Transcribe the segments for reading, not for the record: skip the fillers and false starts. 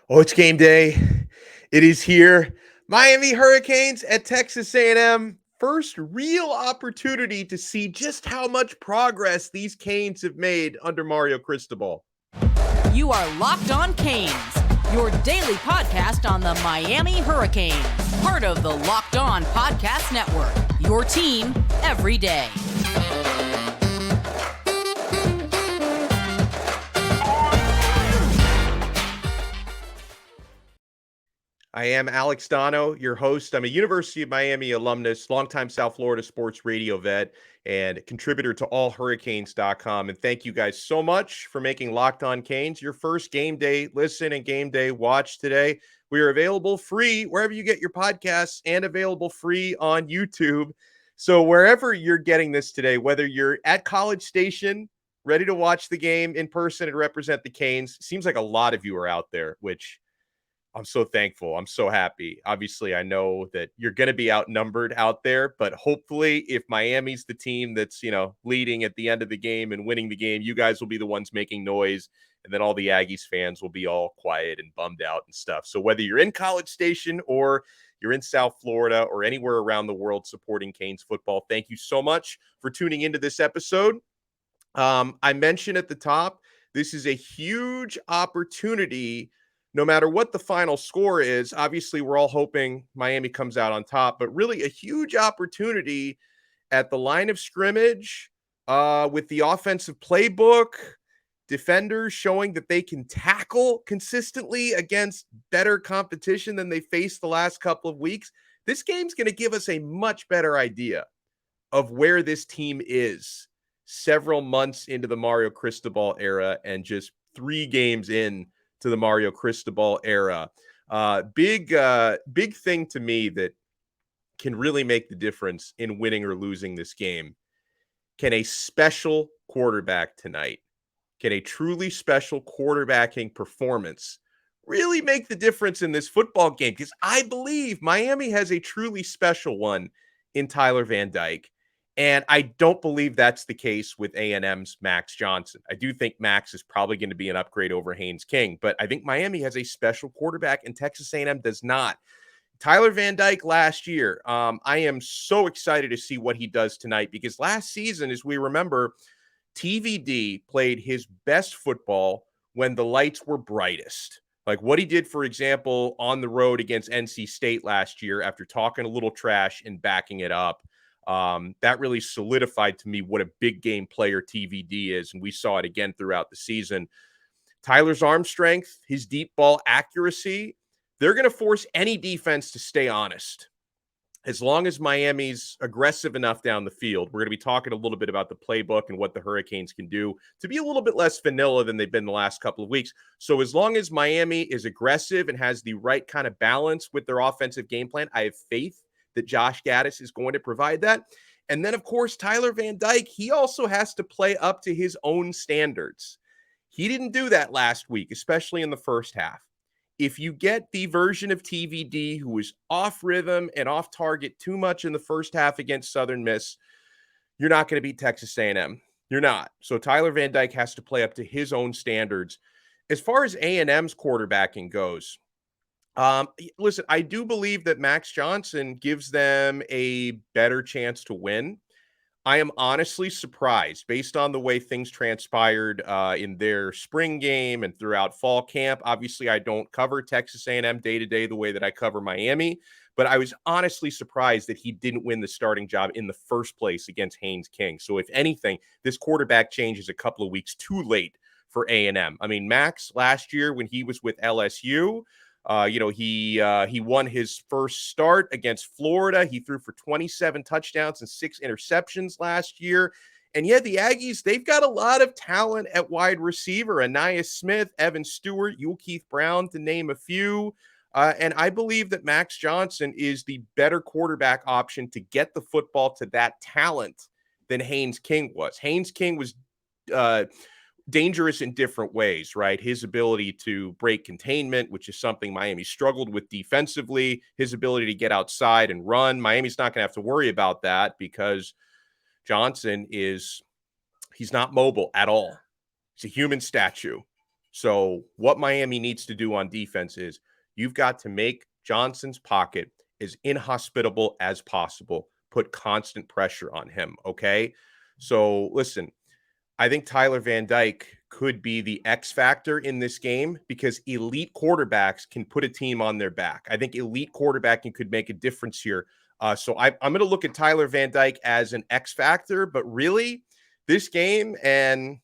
Oh, it's game day. It is here. Miami Hurricanes at Texas A&M. First real opportunity to see just how much progress these Canes have made under Mario Cristobal. You are Locked On Canes, your daily podcast on the Miami Hurricanes. Part of the Locked On Podcast Network, your team every day. I am Alex Donno, your host. I'm a University of Miami alumnus, longtime South Florida sports radio vet, and contributor to allhurricanes.com. And thank you guys so much for making Locked On Canes your first game day listen and game day watch today. We are available free wherever you get your podcasts and available free on YouTube. So wherever you're getting this today, whether you're at College Station, ready to watch the game in person and represent the Canes, seems like a lot of you are out there, which I'm so thankful. I'm so happy. Obviously, I know that you're going to be outnumbered out there, but hopefully if Miami's the team that's, leading at the end of the game and winning the game, you guys will be the ones making noise. And then all the Aggies fans will be all quiet and bummed out and stuff. So whether you're in College Station or you're in South Florida or anywhere around the world supporting Canes football, thank you so much for tuning into this episode. I mentioned at the top, this is a huge opportunity. No matter what the final score is, obviously we're all hoping Miami comes out on top, but really a huge opportunity at the line of scrimmage with the offensive playbook, defenders showing that they can tackle consistently against better competition than they faced the last couple of weeks. This game's going to give us a much better idea of where this team is several months into the Mario Cristobal era and just 3 games in to the Mario Cristobal era. Big thing to me that can really make the difference in winning or losing this game. Can a special quarterback tonight, can a truly special quarterbacking performance really make the difference in this football game? Because I believe Miami has a truly special one in Tyler Van Dyke. And I don't believe that's the case with A&M's Max Johnson. I do think Max is probably going to be an upgrade over Haynes King, but I think Miami has a special quarterback and Texas A&M does not. Tyler Van Dyke last year, I am so excited to see what he does tonight because last season, as we remember, TVD played his best football when the lights were brightest. Like what he did, for example, on the road against NC State last year after talking a little trash and backing it up. That really solidified to me what a big game player TVD is. And we saw it again throughout the season. Tyler's arm strength, his deep ball accuracy, they're going to force any defense to stay honest. As long as Miami's aggressive enough down the field, we're going to be talking a little bit about the playbook and what the Hurricanes can do to be a little bit less vanilla than they've been the last couple of weeks. So as long as Miami is aggressive and has the right kind of balance with their offensive game plan, I have faith that Josh Gaddis is going to provide that. And then, of course, Tyler Van Dyke, he also has to play up to his own standards. He didn't do that last week, especially in the first half. If you get the version of TVD who was off rhythm and off target too much in the first half against Southern Miss, you're not going to beat Texas A&M. You're not. So Tyler Van Dyke has to play up to his own standards. As far as A&M's quarterbacking goes, listen, I do believe that Max Johnson gives them a better chance to win. I am honestly surprised based on the way things transpired in their spring game and throughout fall camp. Obviously, I don't cover Texas A&M day to day the way that I cover Miami, but I was honestly surprised that he didn't win the starting job in the first place against Haynes King. So if anything, this quarterback change is a couple of weeks too late for A&M. I mean, Max last year when he was with LSU, he won his first start against Florida. He threw for 27 touchdowns and 6 interceptions last year. And yet the Aggies, they've got a lot of talent at wide receiver. Aniyah Smith, Evan Stewart, Keith Brown, to name a few. And I believe that Max Johnson is the better quarterback option to get the football to that talent than Haynes King was. Haynes King was dangerous in different ways, right? His ability to break containment, which is something Miami struggled with defensively, his ability to get outside and run. Miami's not going to have to worry about that because Johnson he's not mobile at all. He's a human statue. So what Miami needs to do on defense is you've got to make Johnson's pocket as inhospitable as possible, put constant pressure on him. Okay. So listen, I think Tyler Van Dyke could be the X factor in this game because elite quarterbacks can put a team on their back. I think elite quarterbacking could make a difference here. So I'm going to look at Tyler Van Dyke as an X factor, but really this game, and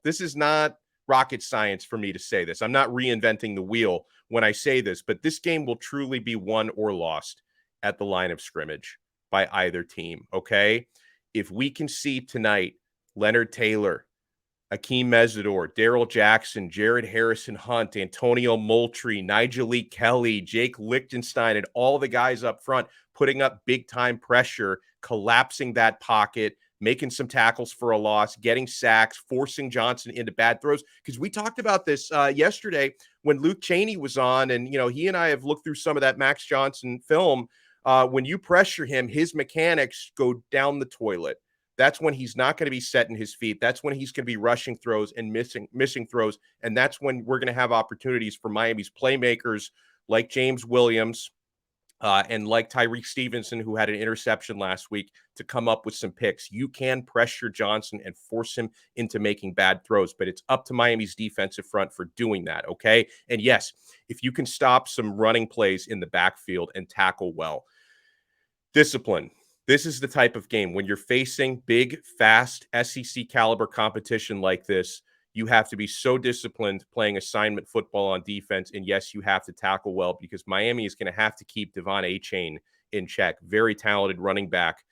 this is not rocket science for me to say this. I'm not reinventing the wheel when I say this, but this game will truly be won or lost at the line of scrimmage by either team. Okay. If we can see tonight, Leonard Taylor, Akheem Mesidor, Darrell Jackson, Jared Harrison Hunt, Antonio Moultrie, Nyjalik Kelly, Jake Lichtenstein, and all the guys up front putting up big-time pressure, collapsing that pocket, making some tackles for a loss, getting sacks, forcing Johnson into bad throws. Because we talked about this yesterday when Luke Chaney was on, and he and I have looked through some of that Max Johnson film. When you pressure him, his mechanics go down the toilet. That's when he's not going to be setting his feet. That's when he's going to be rushing throws and missing throws. And that's when we're going to have opportunities for Miami's playmakers like James Williams and like Tyreek Stevenson, who had an interception last week, to come up with some picks. You can pressure Johnson and force him into making bad throws, but it's up to Miami's defensive front for doing that, okay? And yes, if you can stop some running plays in the backfield and tackle well, discipline. This is the type of game when you're facing big, fast SEC caliber competition like this, you have to be so disciplined playing assignment football on defense. And yes, you have to tackle well because Miami is going to have to keep Devon Achane in check. Very talented running back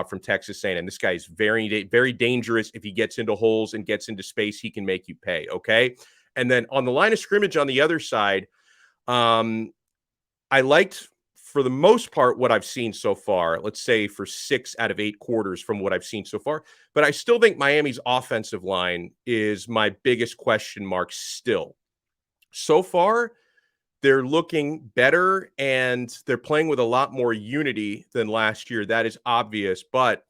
from Texas A&M. This guy is very, very dangerous. If he gets into holes and gets into space, he can make you pay. Okay. And then on the line of scrimmage on the other side, I liked, for the most part, what I've seen so far, let's say for 6 out of 8 quarters from what I've seen so far. But I still think Miami's offensive line is my biggest question mark still. So far, they're looking better and they're playing with a lot more unity than last year. That is obvious. But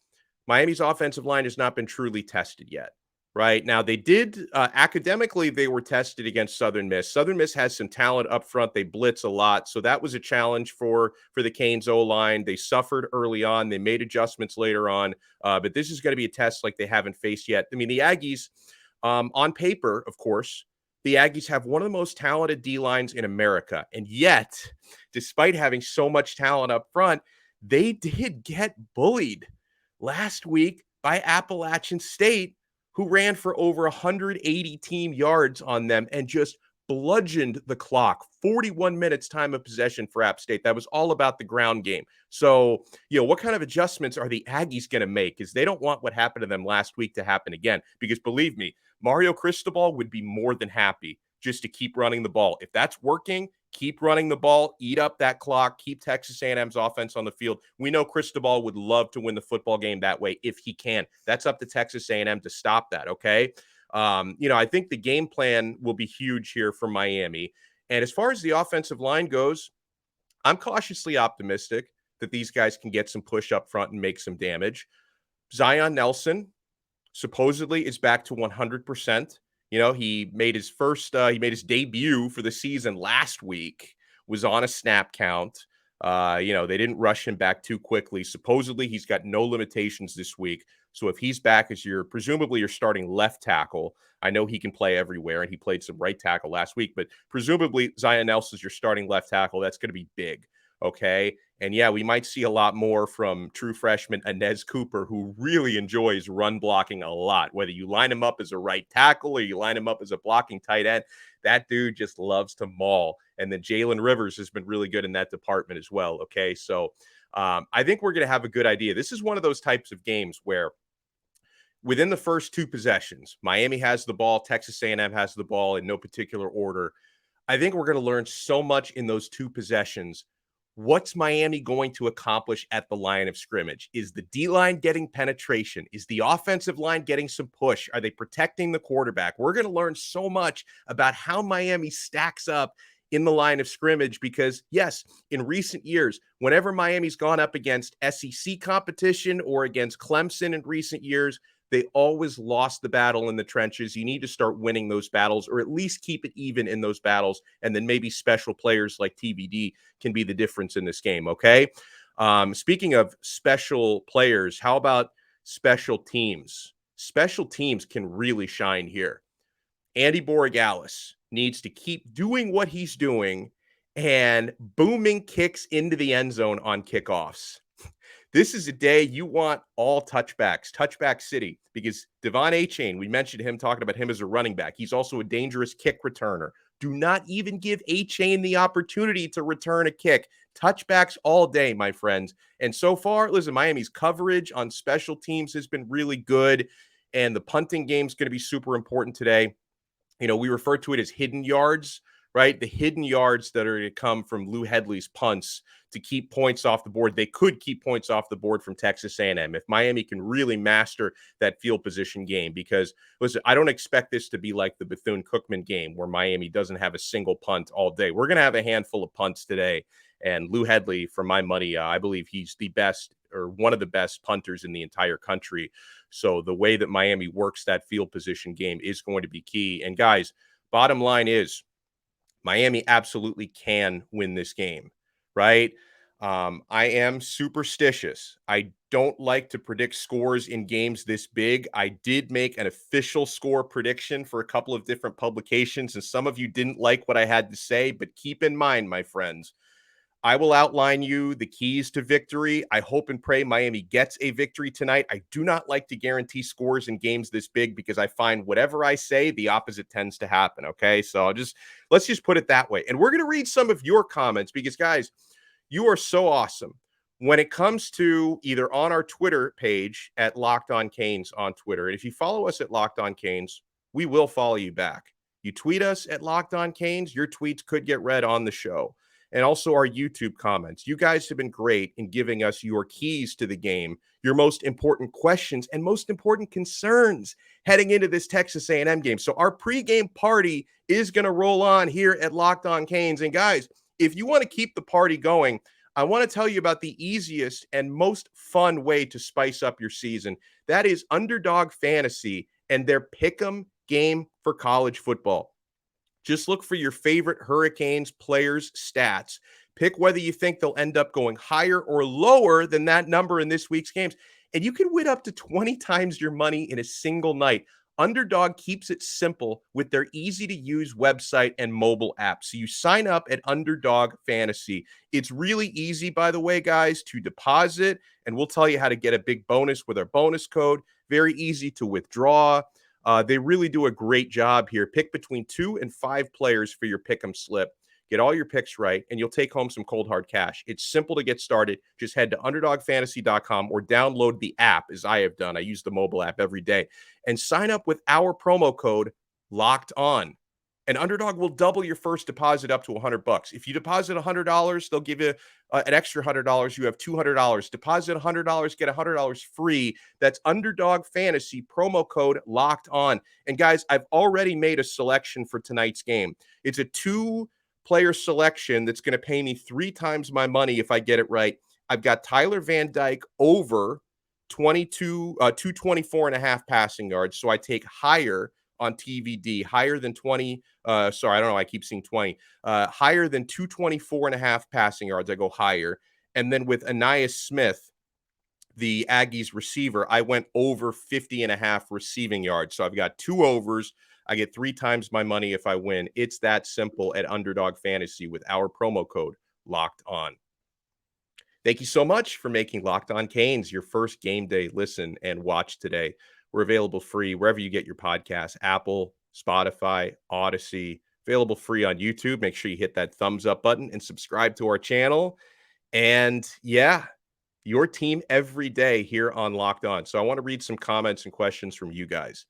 Miami's offensive line has not been truly tested yet. Right now, they did academically, they were tested against Southern Miss. Southern Miss has some talent up front. They blitz a lot. So that was a challenge for the Canes O-line. They suffered early on. They made adjustments later on. But this is going to be a test like they haven't faced yet. I mean, the Aggies, on paper, of course, the Aggies have one of the most talented D-lines in America. And yet, despite having so much talent up front, they did get bullied last week by Appalachian State, who ran for over 180 team yards on them and just bludgeoned the clock. 41 minutes time of possession for App State. That was all about the ground game. So, what kind of adjustments are the Aggies going to make? Because they don't want what happened to them last week to happen again. Because believe me, Mario Cristobal would be more than happy just to keep running the ball. If that's working, keep running the ball, eat up that clock, keep Texas A&M's offense on the field. We know Cristobal would love to win the football game that way if he can. That's up to Texas A&M to stop that, okay? I think the game plan will be huge here for Miami. And as far as the offensive line goes, I'm cautiously optimistic that these guys can get some push up front and make some damage. Zion Nelson supposedly is back to 100%. He made his debut for the season last week, was on a snap count. They didn't rush him back too quickly. Supposedly he's got no limitations this week. So if he's back as presumably your starting left tackle, I know he can play everywhere and he played some right tackle last week, but presumably Zion Nelson's your starting left tackle. That's going to be big. Okay. And yeah, we might see a lot more from true freshman Inez Cooper, who really enjoys run blocking a lot. Whether you line him up as a right tackle or you line him up as a blocking tight end, that dude just loves to maul. And then Jalen Rivers has been really good in that department as well. Okay. So I think we're going to have a good idea. This is one of those types of games where within the first 2 possessions, Miami has the ball, Texas A&M has the ball in no particular order. I think we're going to learn so much in those 2 possessions. What's Miami going to accomplish at the line of scrimmage? Is the D-line getting penetration? Is the offensive line getting some push? Are they protecting the quarterback? We're going to learn so much about how Miami stacks up in the line of scrimmage because, yes, in recent years, whenever Miami's gone up against SEC competition or against Clemson in recent years, They always lost the battle in the trenches. You need to start winning those battles, or at least keep it even in those battles. And then maybe special players like TVD can be the difference in this game. Okay. Speaking of special players, how about special teams? Special teams can really shine here. Andy Borregales needs to keep doing what he's doing and booming kicks into the end zone on kickoffs. This is a day you want all touchbacks, touchback city, because Devon Achane, we mentioned him, talking about him as a running back. He's also a dangerous kick returner. Do not even give Achane the opportunity to return a kick. Touchbacks all day, my friends. And so far, listen, Miami's coverage on special teams has been really good, and the punting game is going to be super important today. You know, we refer to it as hidden yards, right? The hidden yards that are going to come from Lou Hedley's punts to keep points off the board. They could keep points off the board from Texas A&M if Miami can really master that field position game. Because, listen, I don't expect this to be like the Bethune-Cookman game where Miami doesn't have a single punt all day. We're going to have a handful of punts today. And Lou Hedley, for my money, I believe he's the best, or one of the best punters in the entire country. So the way that Miami works that field position game is going to be key. And guys, bottom line is Miami absolutely can win this game, right? I am superstitious. I don't like to predict scores in games this big. I did make an official score prediction for a couple of different publications, and some of you didn't like what I had to say, but keep in mind, my friends, I will outline you the keys to victory. I hope and pray Miami gets a victory tonight. I do not like to guarantee scores in games this big because I find whatever I say, the opposite tends to happen. Okay. So let's just put it that way. And we're going to read some of your comments because, guys, you are so awesome. When it comes to either on our Twitter page at Locked On Canes on Twitter, and if you follow us at Locked On Canes, we will follow you back. You tweet us at Locked On Canes, your tweets could get read on the show. And also our YouTube comments. You guys have been great in giving us your keys to the game, your most important questions, and most important concerns heading into this Texas A&M game. So our pregame party is going to roll on here at Locked On Canes. And guys, if you want to keep the party going, I want to tell you about the easiest and most fun way to spice up your season. That is Underdog Fantasy and their pick'em game for college football. Just look for your favorite Hurricanes players' stats. Pick whether you think they'll end up going higher or lower than that number in this week's games. And you can win up to 20 times your money in a single night. Underdog keeps it simple with their easy-to-use website and mobile app. So you sign up at Underdog Fantasy. It's really easy, by the way, guys, to deposit. And we'll tell you how to get a big bonus with our bonus code. Very easy to withdraw. They really do a great job here. Pick between 2 and 5 players for your pick'em slip. Get all your picks right, and you'll take home some cold hard cash. It's simple to get started. Just head to UnderdogFantasy.com or download the app, as I have done. I use the mobile app every day. And sign up with our promo code LOCKEDON. And Underdog will double your first deposit up to $100. If you deposit $100, they'll give you an extra $100. You have $200. Deposit $100, get $100 free. That's Underdog Fantasy, promo code Locked On. And guys, I've already made a selection for tonight's game. It's a 2-player selection that's going to pay me 3 times my money if I get it right. I've got Tyler Van Dyke over 224.5 passing yards. So I take higher on TVD, higher than 20. I don't know. I keep seeing 20. Higher than 224.5 passing yards. I go higher. And then with Ainias Smith, the Aggies receiver, I went over 50.5 receiving yards. So I've got 2 overs. I get 3 times my money if I win. It's that simple at Underdog Fantasy with our promo code Locked On. Thank you so much for making Locked On Canes your first game day listen and watch today. We're available free wherever you get your podcasts, Apple, Spotify, Odyssey, available free on YouTube. Make sure you hit that thumbs up button and subscribe to our channel. And yeah, your team every day here on Locked On. So I want to read some comments and questions from you guys.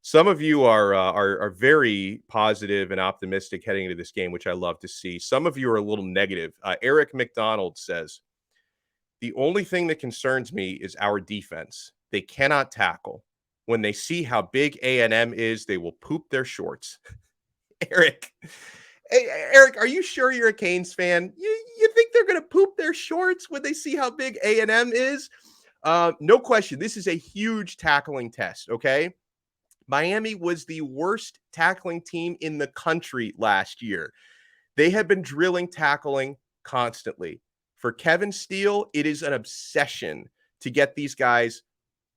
Some of you are very positive and optimistic heading into this game, which I love to see. Some of you are a little negative. Eric McDonald says, the only thing that concerns me is our defense. They cannot tackle. When they see how big A&M is, they will poop their shorts. Eric, are you sure you're a Canes fan? You think they're going to poop their shorts when they see how big A&M is? No question. This is a huge tackling test, okay? Miami was the worst tackling team in the country last year. They have been drilling tackling constantly. For Kevin Steele, it is an obsession to get these guys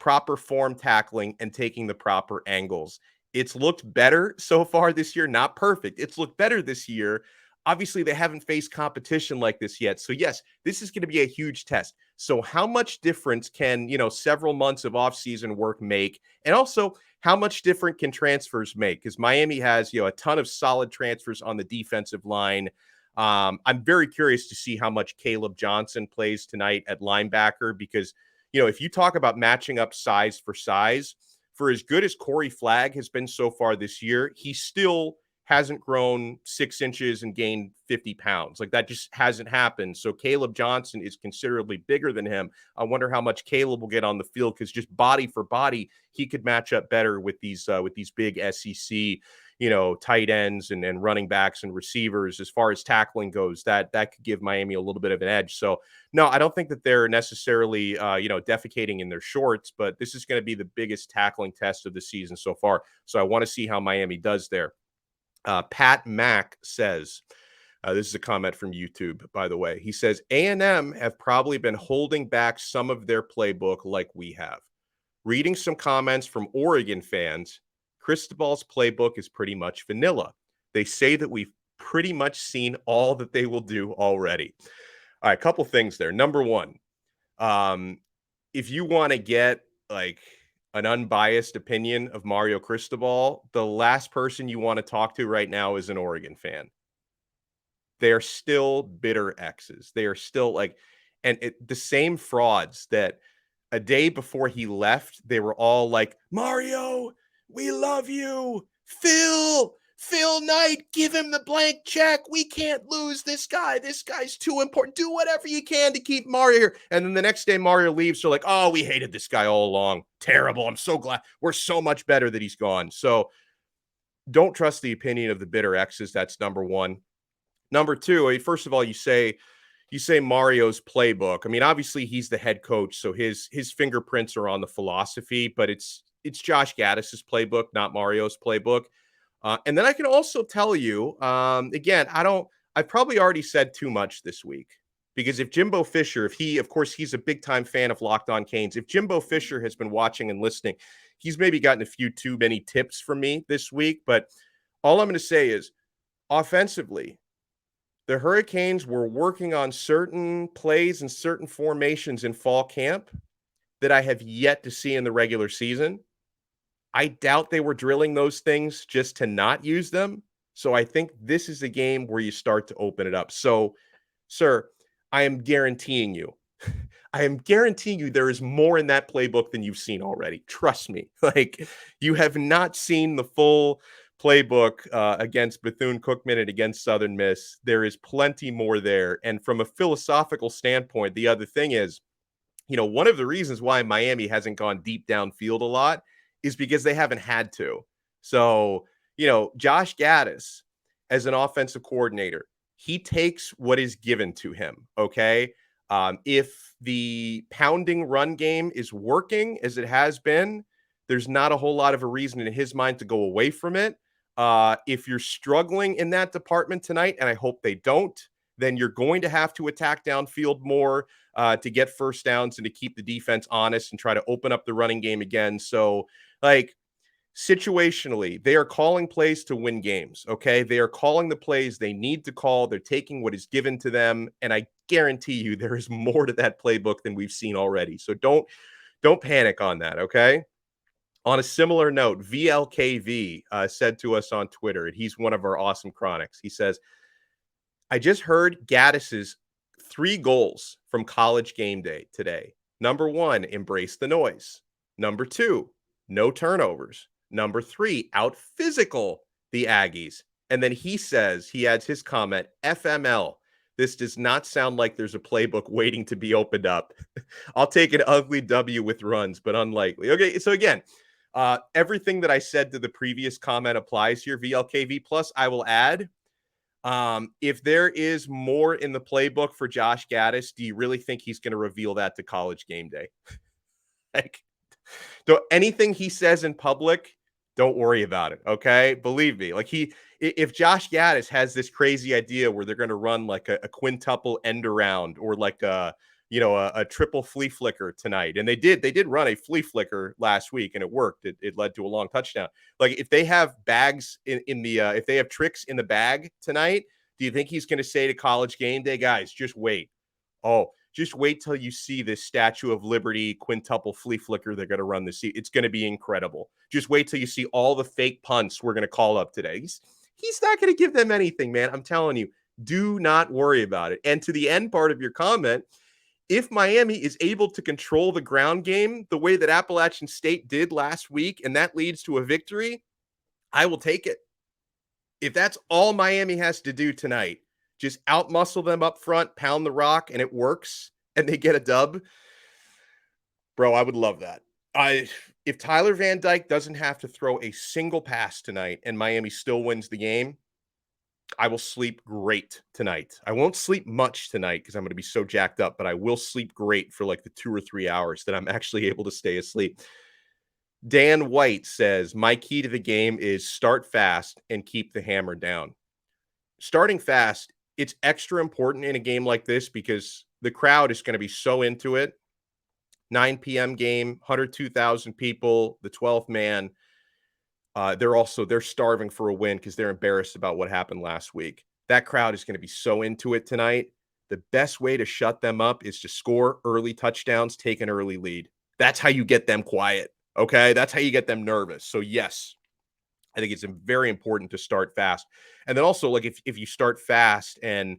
proper form tackling and taking the proper angles. It's looked better so far this year, not perfect. It's looked better this year. Obviously, they haven't faced competition like this yet. So, yes, this is going to be a huge test. So, how much difference can, several months of offseason work make? And also, how much different can transfers make? Because Miami has, a ton of solid transfers on the defensive line. I'm very curious to see how much Caleb Johnson plays tonight at linebacker because, if you talk about matching up size, for as good as Corey Flagg has been so far this year, he still hasn't grown 6 inches and gained 50 pounds. Like that just hasn't happened. So Caleb Johnson is considerably bigger than him. I wonder how much Caleb will get on the field because just body for body, he could match up better with these big SEC, tight ends and running backs and receivers. As far as tackling goes, that could give Miami a little bit of an edge. So no, I don't think that they're necessarily, defecating in their shorts, but this is going to be the biggest tackling test of the season so far. So I want to see how Miami does there. Pat Mack says, this is a comment from YouTube, by the way. He says, A&M have probably been holding back some of their playbook like we have. Reading some comments from Oregon fans, Cristobal's playbook is pretty much vanilla. They say that we've pretty much seen all that they will do already. All right, a couple things there. Number one, if you want to get like an unbiased opinion of Mario Cristobal, the last person you want to talk to right now is an Oregon fan. They are still bitter exes. They are still the same frauds that a day before he left, they were all like, Mario, we love you. Phil Knight, give him the blank check. We can't lose this guy. This guy's too important. Do whatever you can to keep Mario here. And then the next day Mario leaves. So like, oh, we hated this guy all along. Terrible. I'm so glad. We're so much better that he's gone. So don't trust the opinion of the bitter exes. That's number one. Number two, first of all, you say Mario's playbook. I mean, obviously he's the head coach, so his fingerprints are on the philosophy, but it's Josh Gaddis's playbook, not Mario's playbook. And then I can also tell you, again, I've probably already said too much this week because if Jimbo Fisher, of course, he's a big time fan of Locked On Canes. If Jimbo Fisher has been watching and listening, he's maybe gotten a few too many tips from me this week. But all I'm going to say is offensively, the Hurricanes were working on certain plays and certain formations in fall camp that I have yet to see in the regular season. I doubt they were drilling those things just to not use them. So I think this is a game where you start to open it up. So, sir, I am guaranteeing you there is more in that playbook than you've seen already. Trust me. Like, you have not seen the full playbook against Bethune-Cookman and against Southern Miss. There is plenty more there. And from a philosophical standpoint, the other thing is, one of the reasons why Miami hasn't gone deep downfield a lot is because they haven't had to. So, Josh Gaddis, as an offensive coordinator, he takes what is given to him, okay? If the pounding run game is working as it has been, there's not a whole lot of a reason in his mind to go away from it. If you're struggling in that department tonight, and I hope they don't, then you're going to have to attack downfield more to get first downs and to keep the defense honest and try to open up the running game again. So, situationally, they are calling plays to win games, okay? They are calling the plays they need to call. They're taking what is given to them, and I guarantee you there is more to that playbook than we've seen already. So don't panic on that, okay? On a similar note, VLKV said to us on Twitter, and he's one of our awesome chronics. He says, I just heard Gaddis's 3 goals from College Game Day today. Number 1, embrace the noise. Number 2, no turnovers. Number 3, out physical the Aggies. And then he adds his comment, FML. This does not sound like there's a playbook waiting to be opened up. I'll take an ugly W with runs, but unlikely. Okay, so again, everything that I said to the previous comment applies here, VLKV. Plus, I will add, if there is more in the playbook for Josh Gaddis, do you really think he's going to reveal that to College Game Day? Like, anything he says in public, don't worry about it. Okay. Believe me. Like if Josh Gaddis has this crazy idea where they're going to run like a quintuple end around or like a triple flea flicker tonight. And they did run a flea flicker last week and it worked. It led to a long touchdown. Like if they have bags in the, if they have tricks in the bag tonight, do you think he's going to say to College Game Day, guys, just wait? Oh, just wait till you see this Statue of Liberty quintuple flea flicker they're going to run this season. It's going to be incredible. Just wait till you see all the fake punts we're going to call up today. He's not going to give them anything, man. I'm telling you, do not worry about it. And to the end part of your comment, if Miami is able to control the ground game the way that Appalachian State did last week, and that leads to a victory, I will take it. If that's all Miami has to do tonight, just outmuscle them up front, pound the rock, and it works, and they get a dub, bro, I would love that. If Tyler Van Dyke doesn't have to throw a single pass tonight and Miami still wins the game, I will sleep great tonight. I won't sleep much tonight because I'm going to be so jacked up, but I will sleep great for like the 2 or 3 hours that I'm actually able to stay asleep. Dan White says, my key to the game is start fast and keep the hammer down. Starting fast, it's extra important in a game like this because the crowd is going to be so into it. 9 p.m. game, 102,000 people, the 12th man. They're starving for a win because they're embarrassed about what happened last week. That crowd is going to be so into it tonight. The best way to shut them up is to score early touchdowns, take an early lead. That's how you get them quiet. Okay. That's how you get them nervous. So yes, I think it's very important to start fast. And then also, like, if you start fast and,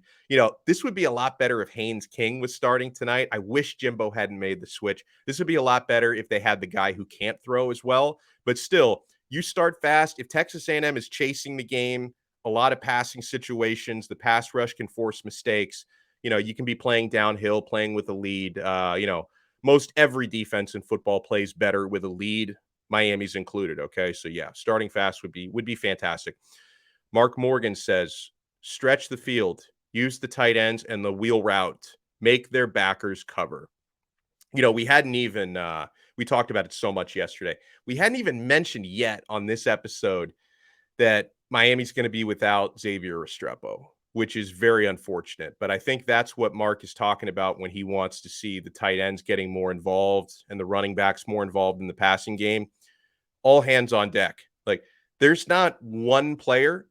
this would be a lot better if Haynes King was starting tonight. I wish Jimbo hadn't made the switch. This would be a lot better if they had the guy who can't throw as well. But still, you start fast. If Texas A&M is chasing the game, a lot of passing situations, the pass rush can force mistakes. You can be playing downhill, playing with a lead. Most every defense in football plays better with a lead. Miami's included. Okay. So yeah, starting fast would be fantastic. Mark Morgan says, stretch the field, use the tight ends and the wheel route, make their backers cover. We hadn't even, we talked about it so much yesterday. We hadn't even mentioned yet on this episode that Miami's going to be without Xavier Restrepo, which is very unfortunate. But I think that's what Mark is talking about when he wants to see the tight ends getting more involved and the running backs more involved in the passing game. All hands on deck. Like, there's not one player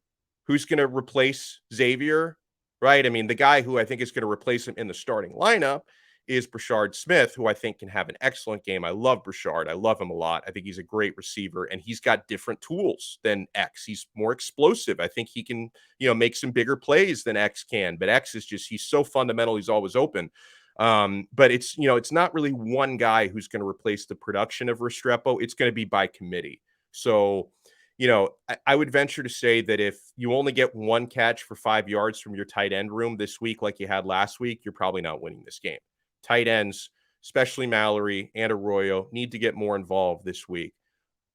who's going to replace Xavier, right? I mean, the guy who I think is going to replace him in the starting lineup is Brashard Smith, who I think can have an excellent game. I love Brashard. I love him a lot. I think he's a great receiver, and he's got different tools than X. He's more explosive. I think he can, make some bigger plays than X can, but X is he's so fundamental. He's always open. But it's not really one guy who's going to replace the production of Restrepo. It's going to be by committee. So, I would venture to say that if you only get one catch for 5 yards from your tight end room this week, like you had last week, you're probably not winning this game. Tight ends, especially Mallory and Arroyo, need to get more involved this week.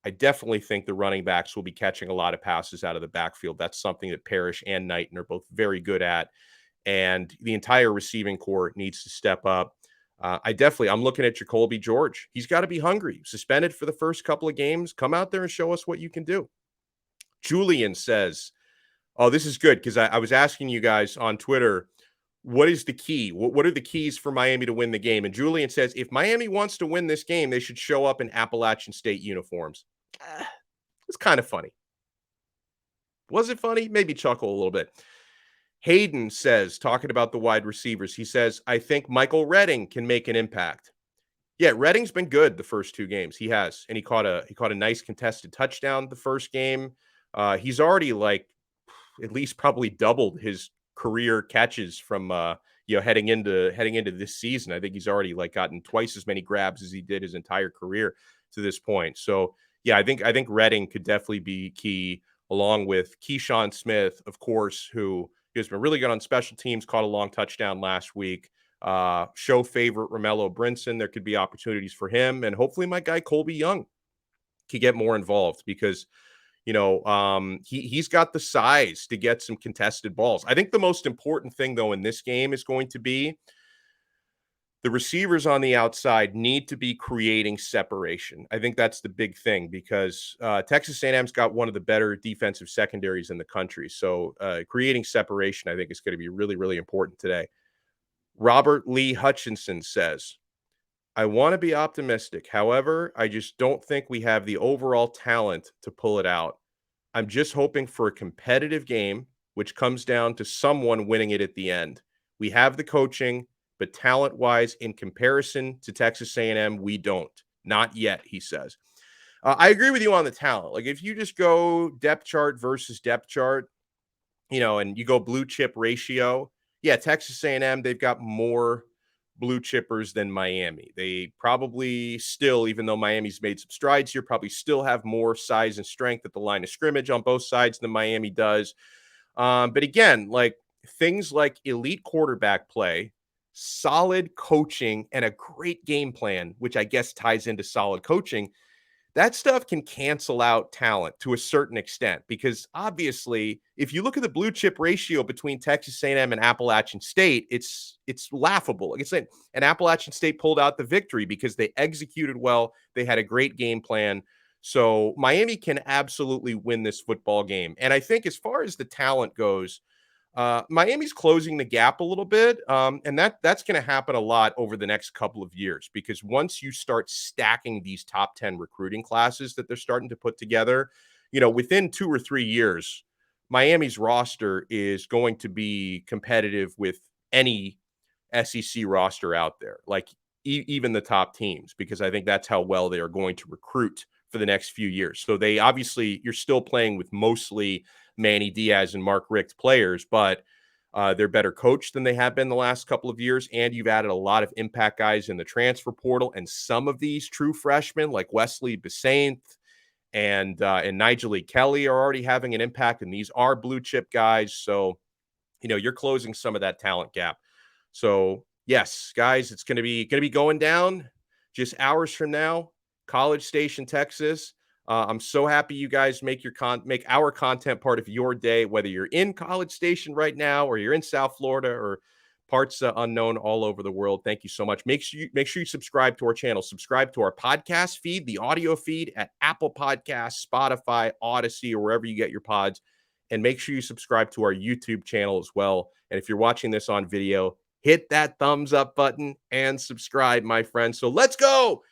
I definitely think the running backs will be catching a lot of passes out of the backfield. That's something that Parrish and Knighton are both very good at. And the entire receiving corps needs to step up. I'm looking at Jacoby George. He's got to be hungry. Suspended for the first couple of games. Come out there and show us what you can do. Julian says, oh, this is good because I was asking you guys on Twitter, what is the key? What are the keys for Miami to win the game? And Julian says, if Miami wants to win this game, they should show up in Appalachian State uniforms. It's kind of funny. Was it funny? Maybe chuckle a little bit. Hayden says, talking about the wide receivers, he says, I think Michael Redding can make an impact. Yeah, Redding's been good the first 2 games. He has, and he caught a nice contested touchdown the first game. He's already at least probably doubled his career catches from heading into this season. I think he's already gotten twice as many grabs as he did his entire career to this point. So yeah, I think Redding could definitely be key, along with Keyshawn Smith, of course, who has been really good on special teams, caught a long touchdown last week. Show favorite Romello Brinson. There could be opportunities for him. And hopefully my guy Colby Young could get more involved because, he's got the size to get some contested balls. I think the most important thing, though, in this game is going to be the receivers on the outside need to be creating separation. I think that's the big thing because Texas A&M's got one of the better defensive secondaries in the country. So creating separation, I think, is going to be really, really important today. Robert Lee Hutchinson says, I want to be optimistic. However, I just don't think we have the overall talent to pull it out. I'm just hoping for a competitive game, which comes down to someone winning it at the end. We have the coaching, but talent-wise, in comparison to Texas A&M, we don't. Not yet, he says. I agree with you on the talent. Like, if you just go depth chart versus depth chart, and you go blue chip ratio, yeah, Texas A&M, they've got more blue chippers than Miami. They probably still, even though Miami's made some strides here, probably still have more size and strength at the line of scrimmage on both sides than Miami does. But again, like things like elite quarterback play, solid coaching, and a great game plan, which I guess ties into solid coaching, that stuff can cancel out talent to a certain extent because obviously if you look at the blue chip ratio between Texas A&M and Appalachian State, it's laughable. Like I said, and Appalachian State pulled out the victory because they executed well. They had a great game plan. So Miami can absolutely win this football game. And I think as far as the talent goes, Miami's closing the gap a little bit, and that's going to happen a lot over the next couple of years because once you start stacking these top 10 recruiting classes that they're starting to put together, within 2 or 3 years, Miami's roster is going to be competitive with any SEC roster out there, like even the top teams, because I think that's how well they are going to recruit for the next few years. So they obviously, you're still playing with mostly Manny Diaz and Mark Richt players, but they're better coached than they have been the last couple of years. And you've added a lot of impact guys in the transfer portal. And some of these true freshmen like Wesley Besaint and Nyjalik Kelly are already having an impact. And these are blue chip guys. So, you're closing some of that talent gap. So yes, guys, it's going to be going down just hours from now, College Station, Texas. I'm so happy you guys make our content part of your day, whether you're in College Station right now or you're in South Florida or parts unknown all over the world. Thank you so much. Make sure you subscribe to our channel. Subscribe to our podcast feed, the audio feed at Apple Podcasts, Spotify, Odyssey, or wherever you get your pods. And make sure you subscribe to our YouTube channel as well. And if you're watching this on video, hit that thumbs up button and subscribe, my friends. So let's go.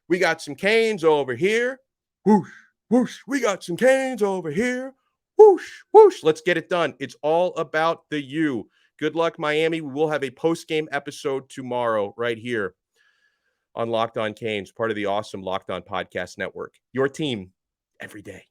We got some Canes over here. Whoosh, whoosh. We got some Canes over here. Whoosh, whoosh. Let's get it done. It's all about the U. Good luck, Miami. We will have a post-game episode tomorrow right here on Locked On Canes, part of the awesome Locked On Podcast Network. Your team every day.